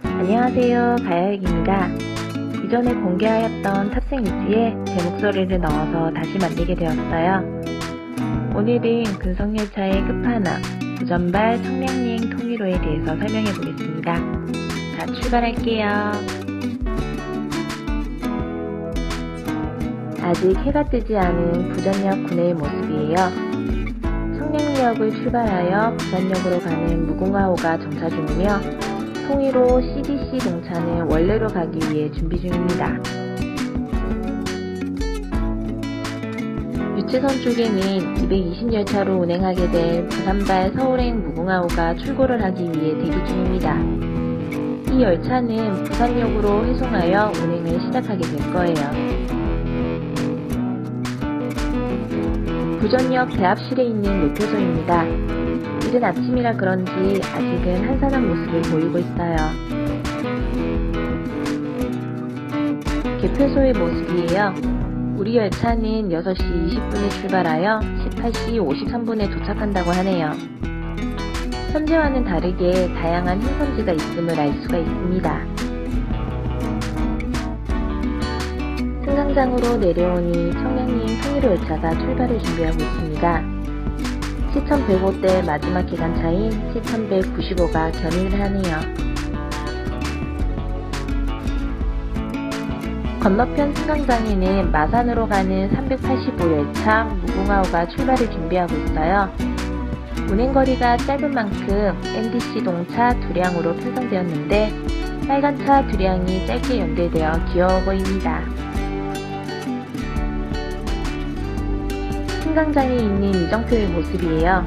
안녕하세요, 가야익입니다. 이전에 공개하였던 탑승 일지에 제 목소리를 넣어서 다시 만들게 되었어요. 오늘은 근성열차의 끝판왕, 부전발 청량리행 통일호에 대해서 설명해 보겠습니다. 자, 출발할게요. 아직 해가 뜨지 않은 부전역 구내의 모습이에요. 청량리역을 출발하여 부산역으로 가는 무궁화호가 정차 중이며 통일호 CDC 동차는 원래로 가기 위해 준비 중입니다. 유채선 쪽에는 220열차로 운행하게 될 부산발 서울행 무궁화호가 출고를 하기 위해 대기 중입니다. 이 열차는 부산역으로 회송하여 운행을 시작하게 될 거예요. 부전역 대합실에 있는 매표소입니다. 이른 아침이라 그런지 아직은 한산한 모습을 보이고 있어요. 개표소의 모습이에요. 우리 열차는 6시 20분에 출발하여 18시 53분에 도착한다고 하네요. 현재와는 다르게 다양한 행선지가 있음을 알 수가 있습니다. 승강장으로 내려오니 청량리행 통일호 열차가 출발을 준비하고 있습니다. 7105대 마지막 기관차인 7195가 견인을 하네요. 건너편 승강장에는 마산으로 가는 385열차 무궁화호가 출발을 준비하고 있어요. 운행거리가 짧은 만큼 NDC 동차 2량으로 편성되었는데 빨간 차 2량이 짧게 연대되어 귀여워 보입니다. 승강장에 있는 이정표의 모습이에요.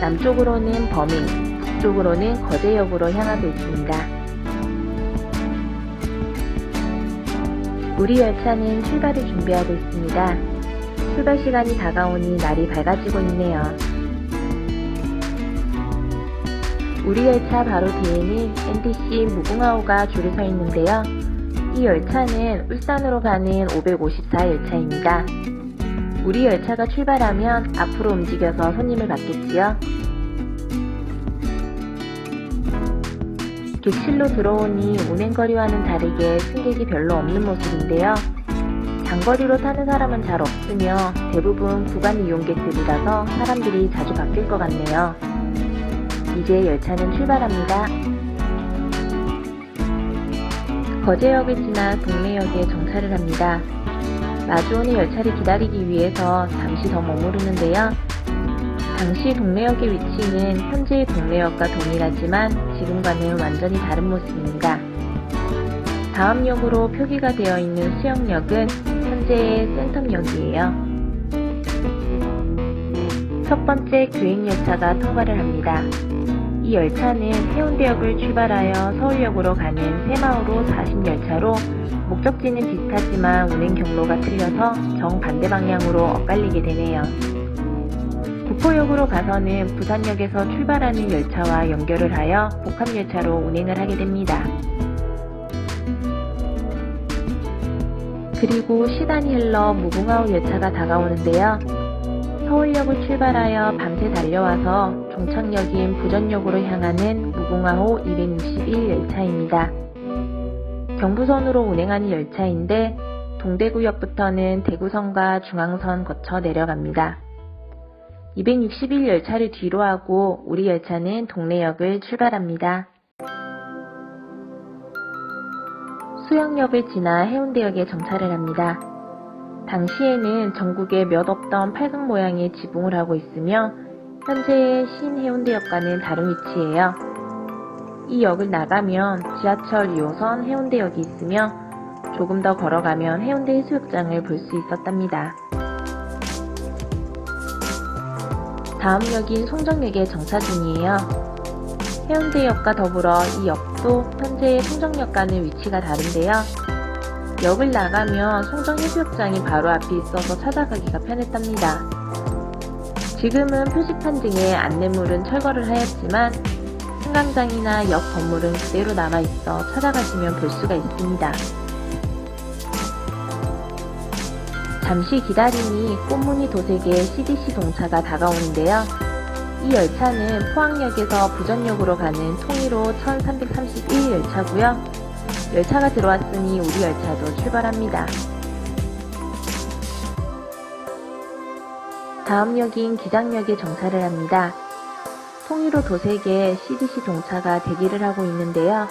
남쪽으로는 범인, 북쪽으로는 거제역으로 향하고 있습니다. 우리 열차는 출발을 준비하고 있습니다. 출발 시간이 다가오니 날이 밝아지고 있네요. 우리 열차 바로 뒤에는 NDC 무궁화호가 줄을 서 있는데요. 이 열차는 울산으로 가는 554열차입니다. 우리 열차가 출발하면 앞으로 움직여서 손님을 받겠지요. 객실로 들어오니 운행거리와는 다르게 승객이 별로 없는 모습인데요. 장거리로 타는 사람은 잘 없으며 대부분 구간 이용객들이라서 사람들이 자주 바뀔 것 같네요. 이제 열차는 출발합니다. 거제역을 지나 동래역에 정차를 합니다. 마주오는 열차를 기다리기 위해서 잠시 더 머무르는데요. 당시 동래역의 위치는 현재의 동래역과 동일하지만 지금과는 완전히 다른 모습입니다. 다음 역으로 표기가 되어 있는 수영역은 현재의 센텀역이에요. 첫 번째 교행열차가 통과를 합니다. 이 열차는 해운대역을 출발하여 서울역으로 가는 새마을호 40열차로 목적지는 비슷하지만 운행 경로가 틀려서 정반대 방향으로 엇갈리게 되네요. 구포역으로 가서는 부산역에서 출발하는 열차와 연결을 하여 복합열차로 운행을 하게 됩니다. 그리고 시간이 흘러 무궁화호 열차가 다가오는데요. 서울역을 출발하여 밤새 달려와서 종착역인 부전역으로 향하는 무궁화호 261열차입니다. 경부선으로 운행하는 열차인데 동대구역부터는 대구선과 중앙선 거쳐 내려갑니다. 261열차를 뒤로 하고 우리 열차는 동래역을 출발합니다. 수영역을 지나 해운대역에 정차를 합니다. 당시에는 전국에 몇 없던 팔각 모양의 지붕을 하고 있으며 현재의 신해운대역과는 다른 위치예요. 이 역을 나가면 지하철 2호선 해운대역이 있으며 조금 더 걸어가면 해운대 해수욕장을 볼 수 있었답니다. 다음 역인 송정역에 정차 중이에요. 해운대역과 더불어 이 역도 현재의 송정역과는 위치가 다른데요. 역을 나가면 송정 해수욕장이 바로 앞에 있어서 찾아가기가 편했답니다. 지금은 표지판 등의 안내물은 철거를 하였지만 승강장이나 역 건물은 그대로 남아있어 찾아가시면 볼 수가 있습니다. 잠시 기다리니 꽃무늬 도색의 CDC 동차가 다가오는데요. 이 열차는 포항역에서 부전역으로 가는 통일호 1331 열차고요. 열차가 들어왔으니 우리 열차도 출발합니다. 다음 역인 기장역에 정차를 합니다. 통일호 도색에 CDC 동차가 대기를 하고 있는데요.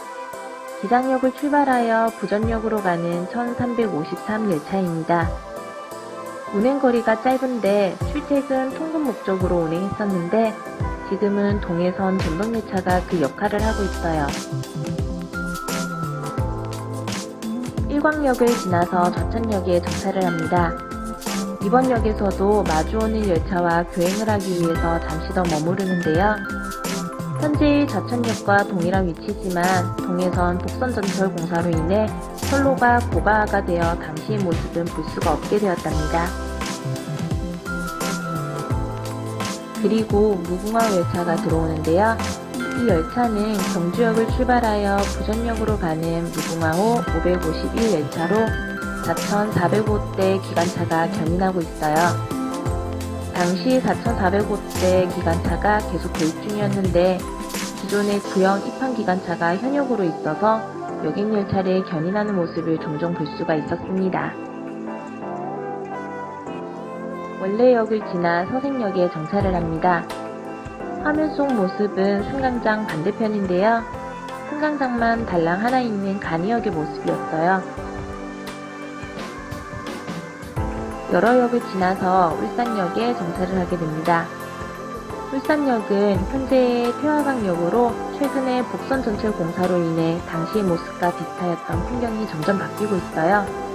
기장역을 출발하여 부전역으로 가는 1353 열차입니다. 운행거리가 짧은데 출퇴근 통근 목적으로 운행했었는데 지금은 동해선 전동열차가 그 역할을 하고 있어요. 일광역을 지나서 좌천역에 정차를 합니다. 이번 역에서도 마주오는 열차와 교행을 하기 위해서 잠시 더 머무르는데요. 현재의 좌천역과 동일한 위치지만 동해선 복선전철 공사로 인해 선로가 고가화가 되어 당시의 모습은 볼 수가 없게 되었답니다. 그리고 무궁화 열차가 들어오는데요. 이 열차는 경주역을 출발하여 부전역으로 가는 무궁화호 551 열차로 4,405대 기관차가 견인하고 있어요. 당시 4,405대 기관차가 계속 도입 중이었는데 기존의 구형 입항 기관차가 현역으로 있어서 여객 열차를 견인하는 모습을 종종 볼 수가 있었습니다. 원래역을 지나 서생역에 정차를 합니다. 화면 속 모습은 승강장 반대편인데요. 승강장만 달랑 하나 있는 간이역의 모습이었어요. 여러 역을 지나서 울산역에 정차를 하게 됩니다. 울산역은 현재의 태화강역으로 최근에 복선전철 공사로 인해 당시의 모습과 비슷하였던 풍경이 점점 바뀌고 있어요.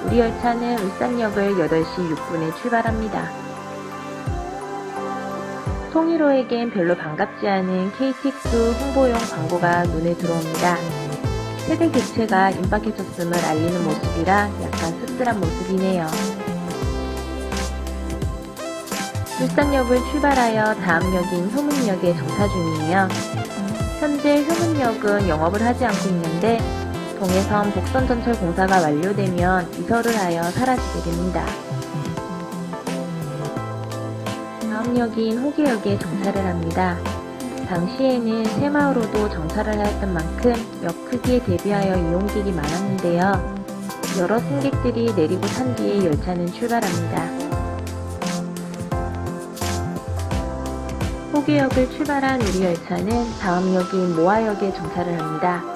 우리 열차는 울산역을 8시 6분에 출발합니다. 통일호에겐 별로 반갑지 않은 KTX 홍보용 광고가 눈에 들어옵니다. 세대 교체가 임박해졌음을 알리는 모습이라 약간 씁쓸한 모습이네요. 울산역을 출발하여 다음 역인 효문역에 정차 중이에요. 현재 효문역은 영업을 하지 않고 있는데 동해선 복선전철 공사가 완료되면 이설을 하여 사라지게 됩니다. 다음 역인 호계역에 정차를 합니다. 당시에는 새마을호도 정차를 하였던 만큼 역 크기에 대비하여 이용객이 많았는데요. 여러 승객들이 내리고 탄 뒤에 열차는 출발합니다. 호계역을 출발한 우리 열차는 다음 역인 모화역에 정차를 합니다.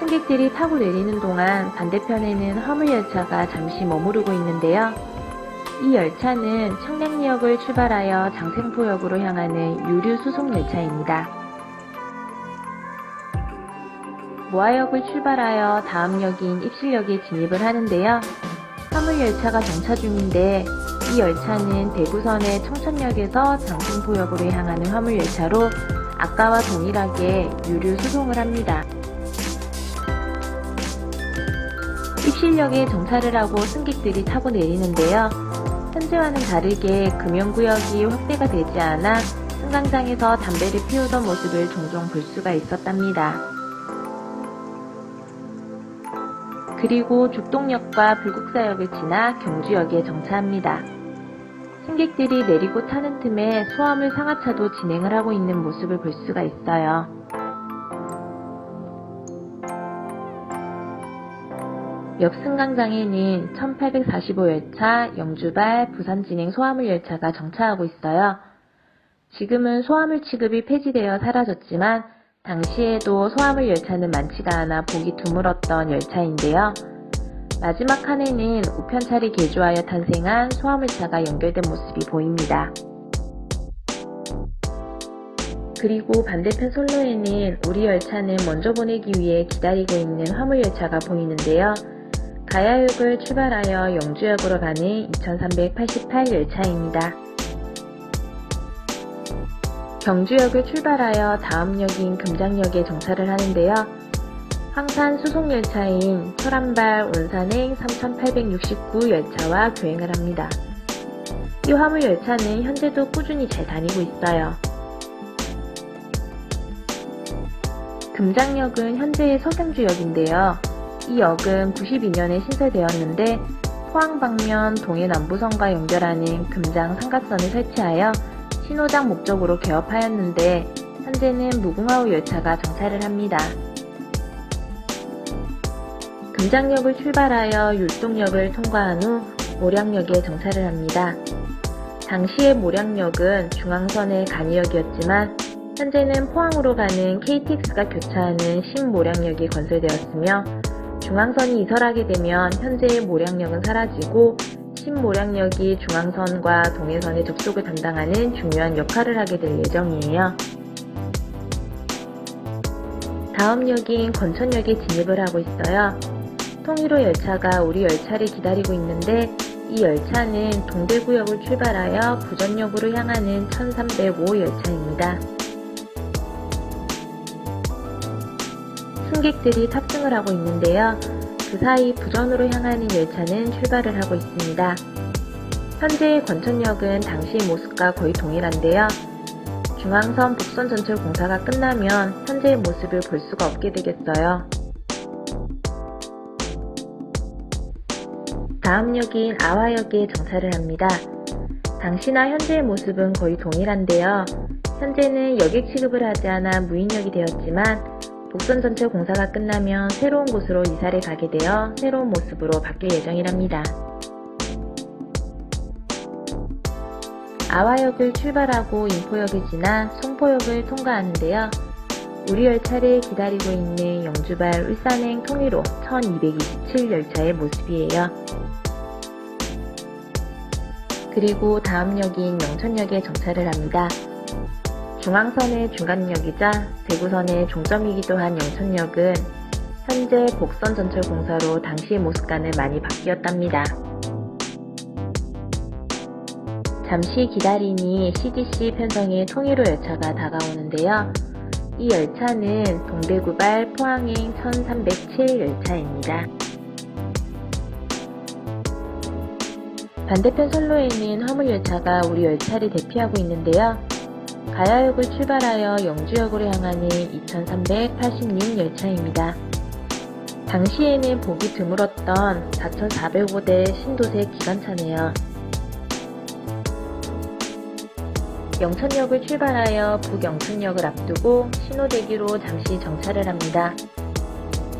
승객들이 타고 내리는 동안 반대편에는 화물열차가 잠시 머무르고 있는데요. 이 열차는 청량리역을 출발하여 장생포역으로 향하는 유류 수송열차입니다. 모화역을 출발하여 다음 역인 입실역에 진입을 하는데요. 화물열차가 정차 중인데 이 열차는 대구선의 청천역에서 장생포역으로 향하는 화물열차로 아까와 동일하게 유류 수송을 합니다. 입실역에 정차를 하고 승객들이 타고 내리는데요. 현재와는 다르게 금연구역이 확대가 되지 않아 승강장에서 담배를 피우던 모습을 종종 볼 수가 있었답니다. 그리고 죽동역과 불국사역을 지나 경주역에 정차합니다. 승객들이 내리고 타는 틈에 소화물 상하차도 진행을 하고 있는 모습을 볼 수가 있어요. 옆 승강장에는 1845열차 영주발 부산진행 소화물 열차가 정차하고 있어요. 지금은 소화물 취급이 폐지되어 사라졌지만 당시에도 소화물 열차는 많지가 않아 보기 드물었던 열차인데요. 마지막 칸에는 우편차를 개조하여 탄생한 소화물차가 연결된 모습이 보입니다. 그리고 반대편 선로에는 우리 열차는 먼저 보내기 위해 기다리고 있는 화물열차가 보이는데요. 가야역을 출발하여 영주역으로 가는 2388 열차입니다. 경주역을 출발하여 다음 역인 금장역에 정차를 하는데요. 황산 수송열차인 철안발 온산행 3869 열차와 교행을 합니다. 이 화물열차는 현재도 꾸준히 잘 다니고 있어요. 금장역은 현재의 서경주역인데요. 이 역은 92년에 신설되었는데 포항 방면 동해 남부선과 연결하는 금장 삼각선을 설치하여 신호장 목적으로 개업하였는데 현재는 무궁화호 열차가 정차를 합니다. 금장역을 출발하여 율동역을 통과한 후 모량역에 정차를 합니다. 당시의 모량역은 중앙선의 간이역이었지만 현재는 포항으로 가는 KTX가 교차하는 신모량역이 건설되었으며 중앙선이 이설하게 되면 현재의 모량역은 사라지고 신모량역이 중앙선과 동해선의 접속을 담당하는 중요한 역할을 하게 될 예정이에요. 다음 역인 건천역에 진입을 하고 있어요. 통일호 열차가 우리 열차를 기다리고 있는데 이 열차는 동대구역을 출발하여 부전역으로 향하는 1305 열차입니다. 승객들이 탑승을 하고 있는데요. 그 사이 부전으로 향하는 열차는 출발을 하고 있습니다. 현재의 건천역은 당시의 모습과 거의 동일한데요. 중앙선 북선 전철 공사가 끝나면 현재의 모습을 볼 수가 없게 되겠어요. 다음 역인 아화역에 정차를 합니다. 당시나 현재의 모습은 거의 동일한데요. 현재는 여객 취급을 하지 않아 무인역이 되었지만 북선 전철 공사가 끝나면 새로운 곳으로 이사를 가게 되어 새로운 모습으로 바뀔 예정이랍니다. 아화역을 출발하고 인포역을 지나 송포역을 통과하는데요. 우리 열차를 기다리고 있는 영주발 울산행 통일호 1227 열차의 모습이에요. 그리고 다음 역인 영천역에 정차를 합니다. 중앙선의 중간역이자 대구선의 종점이기도 한 영천역은 현재 복선 전철 공사로 당시의 모습과는 많이 바뀌었답니다. 잠시 기다리니 CGC 편성의 통일호 열차가 다가오는데요. 이 열차는 동대구발 포항행 1307 열차입니다. 반대편 선로에는 화물열차가 우리 열차를 대피하고 있는데요. 가야역을 출발하여 영주역으로 향하는 2386 열차입니다. 당시에는 보기 드물었던 4405대 신도색 기관차네요. 영천역을 출발하여 북영천역을 앞두고 신호대기로 잠시 정차를 합니다.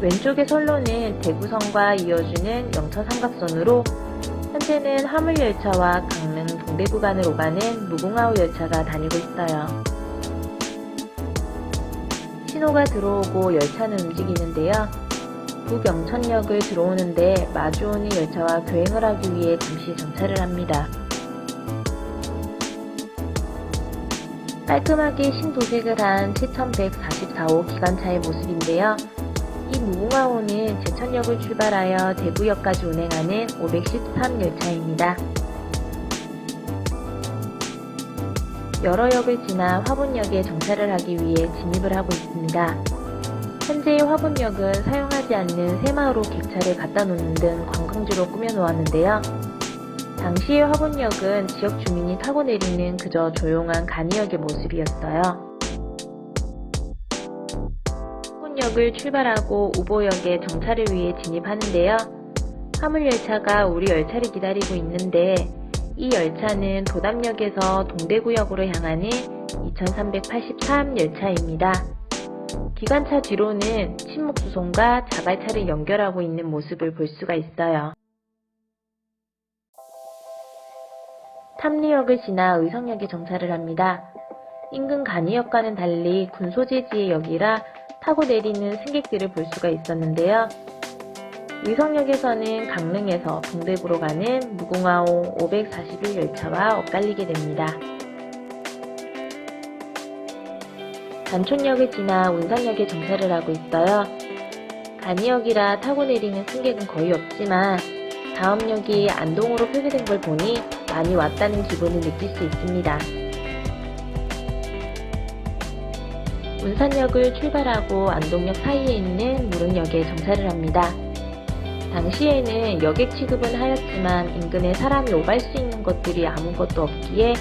왼쪽의 선로는 대구선과 이어주는 영천 삼각선으로 현재는 화물열차와 강릉 동대 구간을 오가는 무궁화호 열차가 다니고 있어요. 신호가 들어오고 열차는 움직이는데요. 북영천역을 들어오는데 마주오는 열차와 교행을 하기 위해 잠시 정차를 합니다. 깔끔하게 신도색을 한 7144호 기관차의 모습인데요. 이 무궁화호는 제천역을 출발하여 대구역까지 운행하는 513 열차입니다. 여러 역을 지나 화분역에 정차를 하기 위해 진입을 하고 있습니다. 현재의 화분역은 사용하지 않는 새마을호 객차를 갖다 놓는 등 관광지로 꾸며놓았는데요. 당시의 화분역은 지역 주민이 타고 내리는 그저 조용한 간이역의 모습이었어요. 화분역을 출발하고 우보역에 정차를 위해 진입하는데요. 화물열차가 우리 열차를 기다리고 있는데 이 열차는 도담역에서 동대구역으로 향하는 2383 열차입니다. 기관차 뒤로는 침묵수송과 자갈차를 연결하고 있는 모습을 볼 수가 있어요. 탐리역을 지나 의성역에 정차를 합니다. 인근 간이역과는 달리 군소재지의 역이라 타고 내리는 승객들을 볼 수가 있었는데요. 의성역에서는 강릉에서 동대구로 가는 무궁화호 541 열차와 엇갈리게 됩니다. 단촌역을 지나 운산역에 정차를 하고 있어요. 간이역이라 타고 내리는 승객은 거의 없지만 다음 역이 안동으로 표기된 걸 보니 많이 왔다는 기분을 느낄 수 있습니다. 운산역을 출발하고 안동역 사이에 있는 무릉역에 정차를 합니다. 당시에는 여객 취급은 하였지만 인근에 사람이 오갈 수 있는 것들이 아무것도 없기에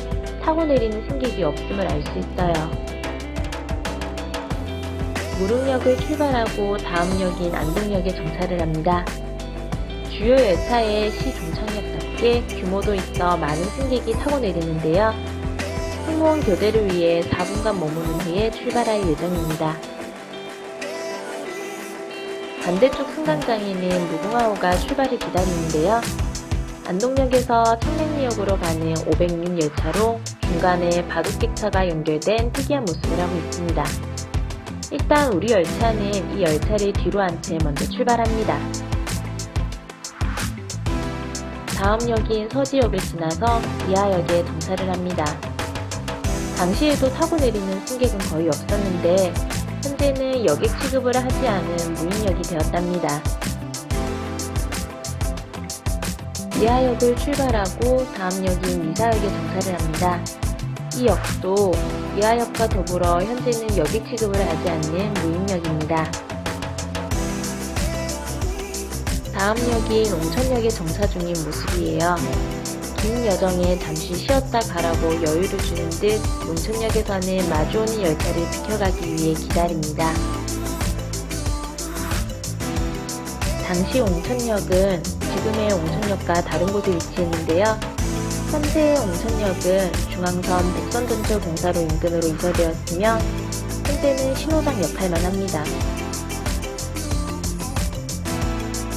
타고 내리는 승객이 없음을 알 수 있어요. 무릉역을 출발하고 다음 역인 안동역에 정차를 합니다. 주요 열차의 시 종착역답게 규모도 있어 많은 승객이 타고 내리는데요. 승무원 교대를 위해 4분간 머무른 후에 출발할 예정입니다. 반대쪽 승강장에는 무궁화호가 출발을 기다리는데요. 안동역에서 청량리역으로 가는 506 열차로 중간에 바둑객차가 연결된 특이한 모습을 하고 있습니다. 일단 우리 열차는 이 열차를 뒤로 한 채 먼저 출발합니다. 다음 역인 서지역을 지나서 이하역에 정차를 합니다. 당시에도 타고 내리는 승객은 거의 없었는데 현재는 여객 취급을 하지 않은 무인역이 되었답니다. 이하역을 출발하고 다음 역인 미사역에 정차를 합니다. 이 역도 이하역과 더불어 현재는 여객 취급을 하지 않는 무인역입니다. 다음 역인 옹천역에 정차 중인 모습이에요. 긴 여정에 잠시 쉬었다 가라고 여유를 주는 듯 옹천역에서는 마주오는 열차를 비켜가기 위해 기다립니다. 당시 옹천역은 지금의 옹천역과 다른 곳에 위치했는데요. 현재의 옹천역은 중앙선 백선전철 공사로 인근으로 이전되었으며 현재는 신호장 역할만 합니다.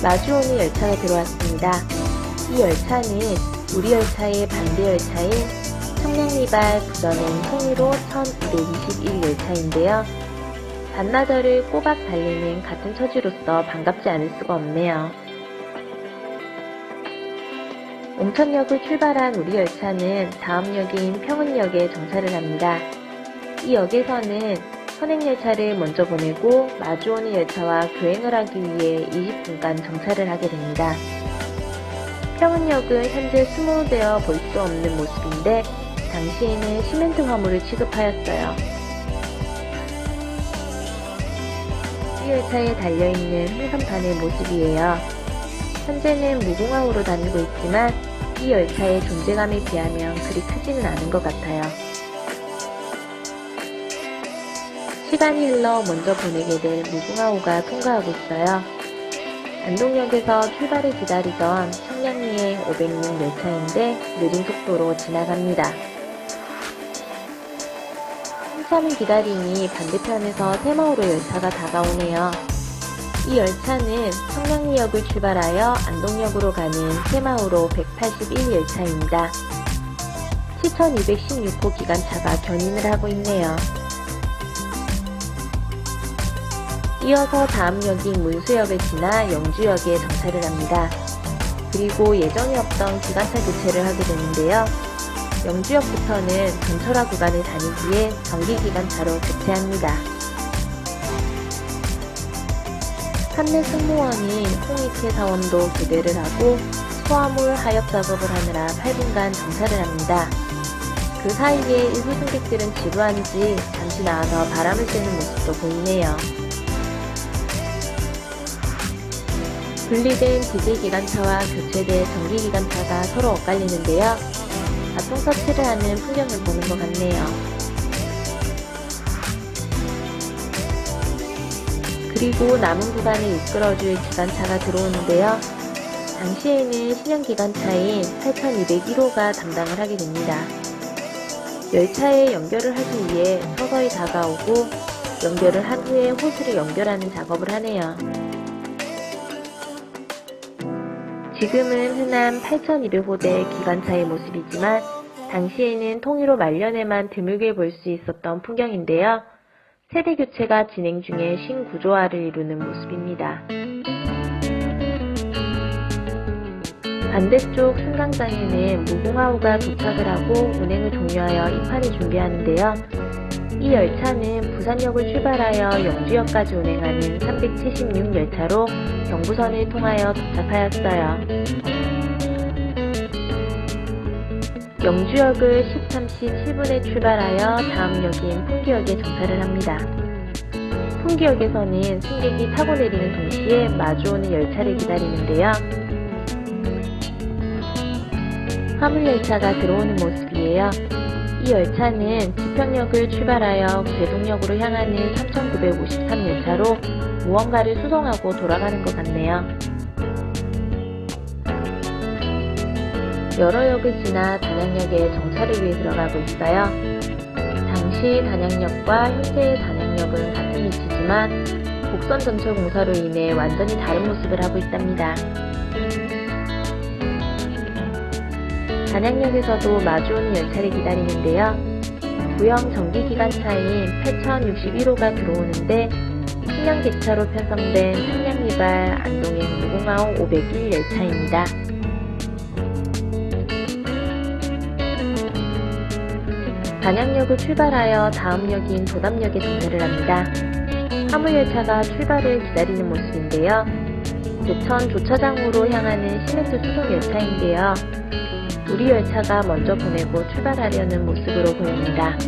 마주오는 열차가 들어왔습니다. 이 열차는 우리 열차의 반대 열차인 청량리발 부전행 통일호 1221 열차인데요. 반나절을 꼬박 달리는 같은 처지로서 반갑지 않을 수가 없네요. 옹천역을 출발한 우리 열차는 다음 역인 평은역에 정차를 합니다. 이 역에서는 선행열차를 먼저 보내고 마주오는 열차와 교행을 하기 위해 20분간 정차를 하게 됩니다. 평은역은 현재 수모되어 볼 수 없는 모습인데 당시에는 시멘트 화물을 취급하였어요. 이 열차에 달려있는 흥선판의 모습이에요. 현재는 무궁화호로 다니고 있지만 이 열차의 존재감에 비하면 그리 크지는 않은 것 같아요. 시간이 흘러 먼저 보내게 될 무궁화호가 통과하고 있어요. 안동역에서 출발을 기다리던 청량리의 506 열차인데 느린 속도로 지나갑니다. 한참을 기다리니 반대편에서 새마을호 열차가 다가오네요. 이 열차는 청량리역을 출발하여 안동역으로 가는 새마을호 181 열차입니다. 7216호 기관차가 견인을 하고 있네요. 이어서 다음 역인 문수역을 지나 영주역에 정차를 합니다. 그리고 예정에 없던 기관차 교체를 하게 되는데요. 영주역부터는 전철화 구간을 다니기에 전기기관차로 교체합니다. 판내 승무원인 홍익회 사원도 교대를 하고 소화물 하역 작업을 하느라 8분간 정차를 합니다. 그 사이에 일부 승객들은 지루한지 잠시 나와서 바람을 쐬는 모습도 보이네요. 분리된 디젤 기관차와 교체된 전기 기관차가 서로 엇갈리는데요. 바통 서치를 하는 풍경을 보는 것 같네요. 그리고 남은 구간을 이끌어줄 기관차가 들어오는데요. 당시에는 신형 기관차인 8201호가 담당을 하게 됩니다. 열차에 연결을 하기 위해 서서히 다가오고 연결을 한 후에 호스를 연결하는 작업을 하네요. 지금은 흔한 8200호대 기관차의 모습이지만 당시에는 통일호 말년에만 드물게 볼 수 있었던 풍경인데요. 세대 교체가 진행 중에 신구조화를 이루는 모습입니다. 반대쪽 승강장에는 무궁화호가 도착을 하고 운행을 종료하여 입판을 준비하는데요. 이 열차는 부산역을 출발하여 영주역까지 운행하는 376 열차로 경부선을 통하여 도착하였어요. 영주역을 13시 7분에 출발하여 다음 역인 풍기역에 정차를 합니다. 풍기역에서는 승객이 타고 내리는 동시에 마주오는 열차를 기다리는데요. 화물열차가 들어오는 모습이에요. 이 열차는 지평역을 출발하여 괴동역으로 향하는 3953 열차로 무언가를 수송하고 돌아가는 것 같네요. 여러 역을 지나 단양역에 정차를 위해 들어가고 있어요. 당시 단양역과 현재의 단양역은 같은 위치지만 복선 전철 공사로 인해 완전히 다른 모습을 하고 있답니다. 단양역에서도 마주오는 열차를 기다리는데요. 구형 전기기관차인 8061호가 들어오는데 신형기차로 편성된 청량리발 안동행 무궁화호 501 열차입니다. 단양역을 출발하여 다음 역인 도담역에 정차를 합니다. 화물열차가 출발을 기다리는 모습인데요. 제천 조차장으로 향하는 시멘트 수송열차인데요. 우리 열차가 먼저 보내고 출발하려는 모습으로 보입니다.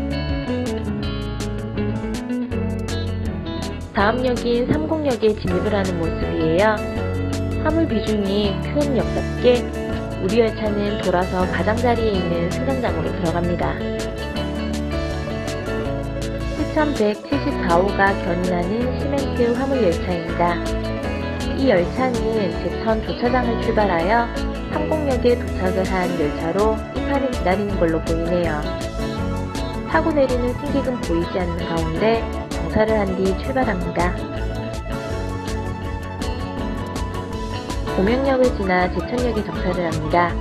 다음 역인 삼곡역에 진입을 하는 모습이에요. 화물 비중이 큰 역답게 우리 열차는 돌아서 가장자리에 있는 승강장으로 들어갑니다. 7174호가 견인하는 시멘트 화물 열차입니다. 이 열차는 제천 조차장을 출발하여 삼곡역에 도착을 한 열차로 입판을 기다리는 걸로 보이네요. 타고 내리는 승객은 보이지 않는 가운데 정차를 한 뒤 출발합니다. 고명역을 지나 제천역에 정차를 합니다.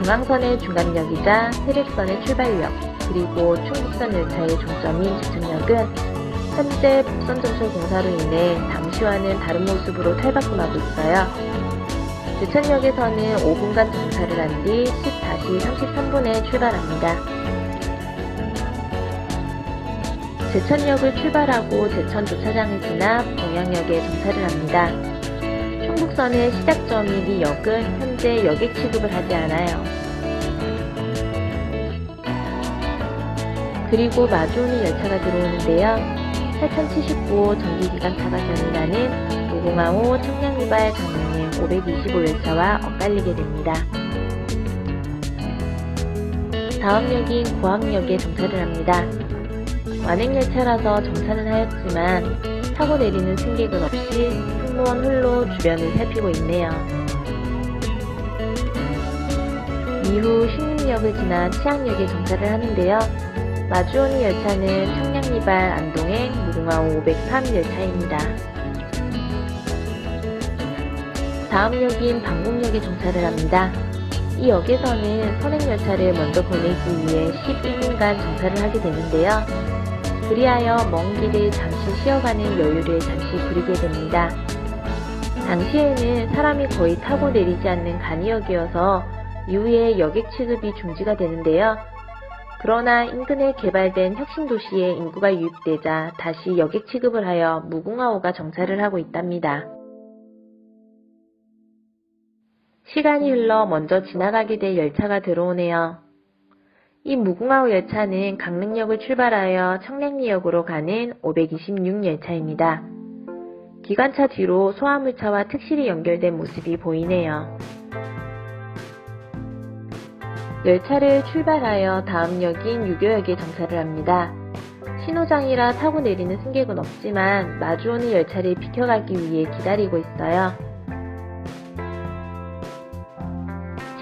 중앙선의 중간역이자 세력선의 출발역, 그리고 충북선 열차의 종점인 제천역은 현재 복선전철 공사로 인해 당시와는 다른 모습으로 탈바꿈하고 있어요. 제천역에서는 5분간 정차를 한 뒤 10-33분에 출발합니다. 제천역을 출발하고 제천 조차장을 지나 봉양역에 정차를 합니다. 충북선의 시작점인 이 역은 현재 여객 취급을 하지 않아요. 그리고 마주오는 열차가 들어오는데요. 8079호 전기기관차가 견인하는 무궁화호 청량리발 강릉행 525 열차와 엇갈리게 됩니다. 다음 역인 고항역에 정차를 합니다. 완행열차라서 정차는 하였지만 타고 내리는 승객은 없이 승무원 홀로 주변을 살피고 있네요. 이후 신림역을 지나 치악역에 정차를 하는데요. 마주오는 열차는 청량리발 안동행 무궁화호 503 열차입니다. 다음 역인 방곡역에 정차를 합니다. 이 역에서는 선행열차를 먼저 보내기 위해 12분간 정차를 하게 되는데요. 그리하여 먼 길을 잠시 쉬어가는 여유를 잠시 부리게 됩니다. 당시에는 사람이 거의 타고 내리지 않는 간이역이어서 이후에 여객 취급이 중지가 되는데요. 그러나 인근에 개발된 혁신도시에 인구가 유입되자 다시 여객 취급을 하여 무궁화호가 정차를 하고 있답니다. 시간이 흘러 먼저 지나가게 될 열차가 들어오네요. 이 무궁화호 열차는 강릉역을 출발하여 청량리역으로 가는 526 열차입니다. 기관차 뒤로 소화물차와 특실이 연결된 모습이 보이네요. 열차를 출발하여 다음 역인 유교역에 정차를 합니다. 신호장이라 타고 내리는 승객은 없지만 마주오는 열차를 비켜가기 위해 기다리고 있어요.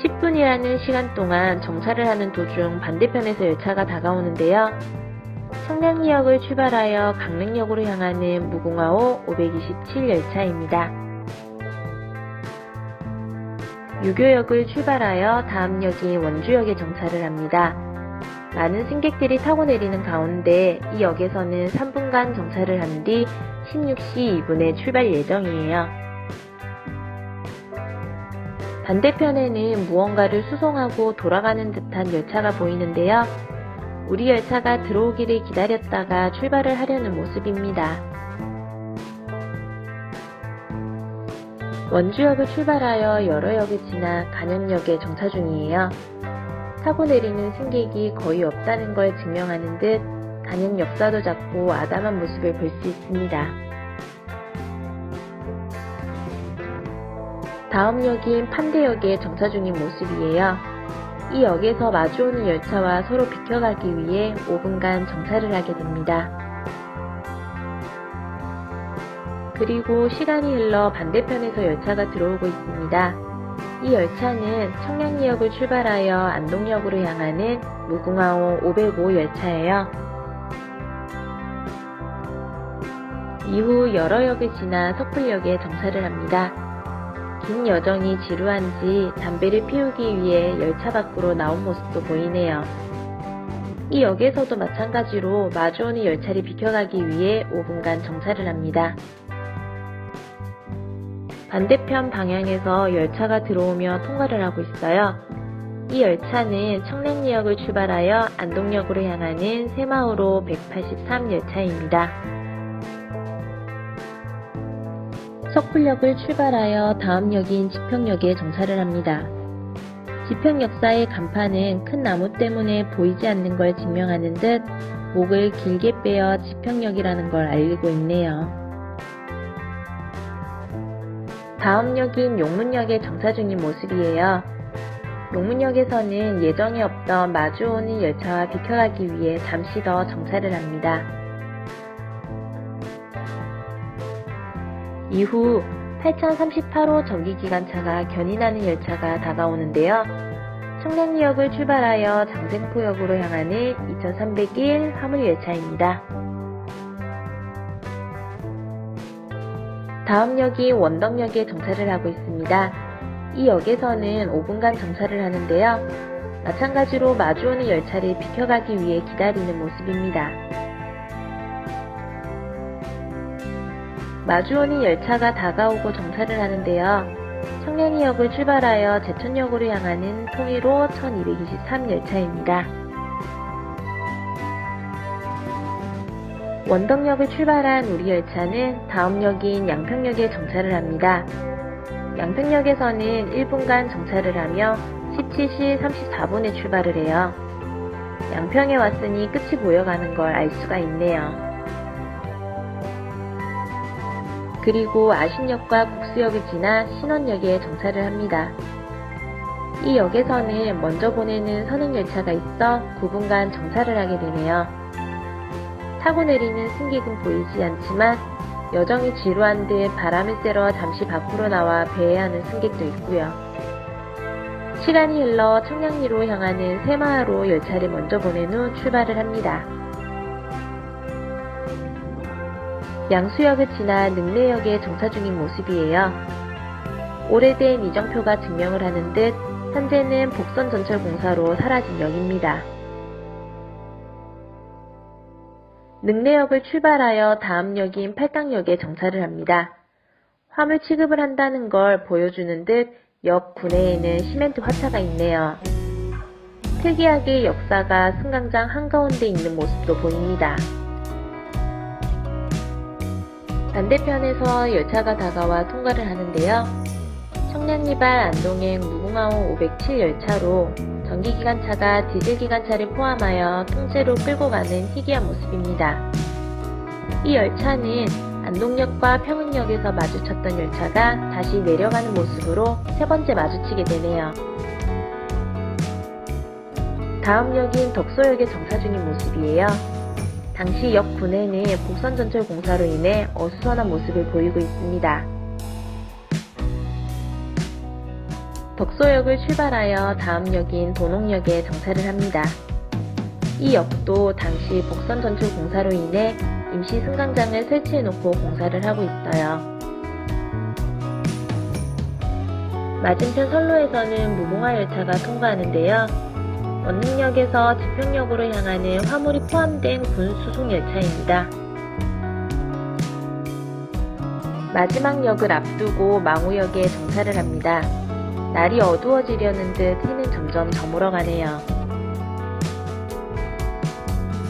10분이라는 시간 동안 정차를 하는 도중 반대편에서 열차가 다가오는데요. 청량리역을 출발하여 강릉역으로 향하는 무궁화호 527 열차입니다. 유교역을 출발하여 다음 역인 원주역에 정차를 합니다. 많은 승객들이 타고 내리는 가운데 이 역에서는 3분간 정차를 한 뒤 16시 2분에 출발 예정이에요. 반대편에는 무언가를 수송하고 돌아가는 듯한 열차가 보이는데요. 우리 열차가 들어오기를 기다렸다가 출발을 하려는 모습입니다. 원주역을 출발하여 여러 역을 지나 간현역에 정차 중이에요. 타고 내리는 승객이 거의 없다는 걸 증명하는 듯 간현 역사도 작고 아담한 모습을 볼 수 있습니다. 다음 역인 판대역에 정차 중인 모습이에요. 이 역에서 마주오는 열차와 서로 비켜가기 위해 5분간 정차를 하게 됩니다. 그리고 시간이 흘러 반대편에서 열차가 들어오고 있습니다. 이 열차는 청량리역을 출발하여 안동역으로 향하는 무궁화호 505 열차예요. 이후 여러 역을 지나 석불역에 정차를 합니다. 긴 여정이 지루한지 담배를 피우기 위해 열차 밖으로 나온 모습도 보이네요. 이 역에서도 마찬가지로 마주오는 열차를 비켜가기 위해 5분간 정차를 합니다. 반대편 방향에서 열차가 들어오며 통과를 하고 있어요. 이 열차는 청량리역을 출발하여 안동역으로 향하는 새마을호 183 열차입니다. 석불역을 출발하여 다음 역인 지평역에 정차를 합니다. 지평 역사의 간판은 큰 나무 때문에 보이지 않는 걸 증명하는 듯 목을 길게 빼어 지평역이라는 걸 알리고 있네요. 다음 역인 용문역에 정차 중인 모습이에요. 용문역에서는 예정에 없던 마주오는 열차와 비켜가기 위해 잠시 더 정차를 합니다. 이후 8038호 전기기관차가 견인하는 열차가 다가오는데요. 청량리역을 출발하여 장생포역으로 향하는 2301 화물열차입니다. 다음 역이 원덕역에 정차를 하고 있습니다. 이 역에서는 5분간 정차를 하는데요. 마찬가지로 마주오는 열차를 비켜가기 위해 기다리는 모습입니다. 마주오는 열차가 다가오고 정차를 하는데요. 청량리역을 출발하여 제천역으로 향하는 통일호 1223 열차입니다. 원덕역을 출발한 우리 열차는 다음 역인 양평역에 정차를 합니다. 양평역에서는 1분간 정차를 하며 17시 34분에 출발을 해요. 양평에 왔으니 끝이 보여가는 걸 알 수가 있네요. 그리고 아신역과 국수역을 지나 신원역에 정차를 합니다. 이 역에서는 먼저 보내는 선행열차가 있어 9분간 정차를 하게 되네요. 타고 내리는 승객은 보이지 않지만 여정이 지루한 듯 바람을 쐬러 잠시 밖으로 나와 배회하는 승객도 있고요. 시간이 흘러 청량리로 향하는 새마을호 열차를 먼저 보낸 후 출발을 합니다. 양수역을 지나 능내역에 정차 중인 모습이에요. 오래된 이정표가 증명을 하는 듯 현재는 복선전철공사로 사라진 역입니다. 능내역을 출발하여 다음 역인 팔당역에 정차를 합니다. 화물 취급을 한다는 걸 보여주는 듯 역 구내에는 시멘트 화차가 있네요. 특이하게 역사가 승강장 한가운데 있는 모습도 보입니다. 반대편에서 열차가 다가와 통과를 하는데요. 청량리발 안동행 무궁화호 507 열차로 전기기관차가 디젤기관차를 포함하여 통째로 끌고 가는 희귀한 모습입니다. 이 열차는 안동역과 평흥역에서 마주쳤던 열차가 다시 내려가는 모습으로 세 번째 마주치게 되네요. 다음 역인 덕소역에 정차 중인 모습이에요. 당시 역 구내는 복선전철공사로 인해 어수선한 모습을 보이고 있습니다. 덕소역을 출발하여 다음 역인 도농역에 정차를 합니다. 이 역도 당시 복선전철공사로 인해 임시 승강장을 설치해놓고 공사를 하고 있어요. 맞은편 선로에서는 무궁화 열차가 통과하는데요. 원릉역에서 지평역으로 향하는 화물이 포함된 군수송 열차입니다. 마지막 역을 앞두고 망우역에 정차를 합니다. 날이 어두워지려는 듯 해는 점점 저물어가네요.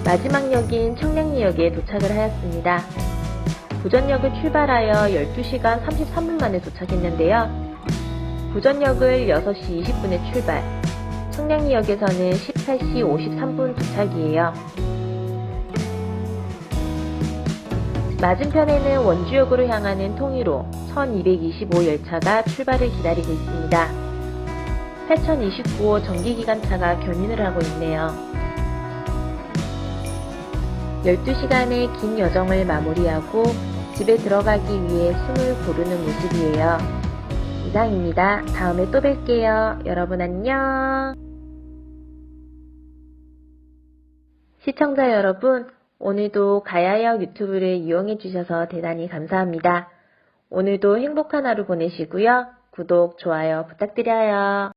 마지막 역인 청량리역에 도착을 하였습니다. 부전역을 출발하여 12시간 33분 만에 도착했는데요. 부전역을 6시 20분에 출발, 청량리역에서는 18시 53분 도착이에요. 맞은편에는 원주역으로 향하는 통일호 1225 열차가 출발을 기다리고 있습니다. 8029호 전기기관차가 견인을 하고 있네요. 12시간의 긴 여정을 마무리하고 집에 들어가기 위해 숨을 고르는 모습이에요. 이상입니다. 다음에 또 뵐게요. 여러분 안녕. 시청자 여러분, 오늘도 가야역 유튜브를 이용해 주셔서 대단히 감사합니다. 오늘도 행복한 하루 보내시고요. 구독, 좋아요 부탁드려요.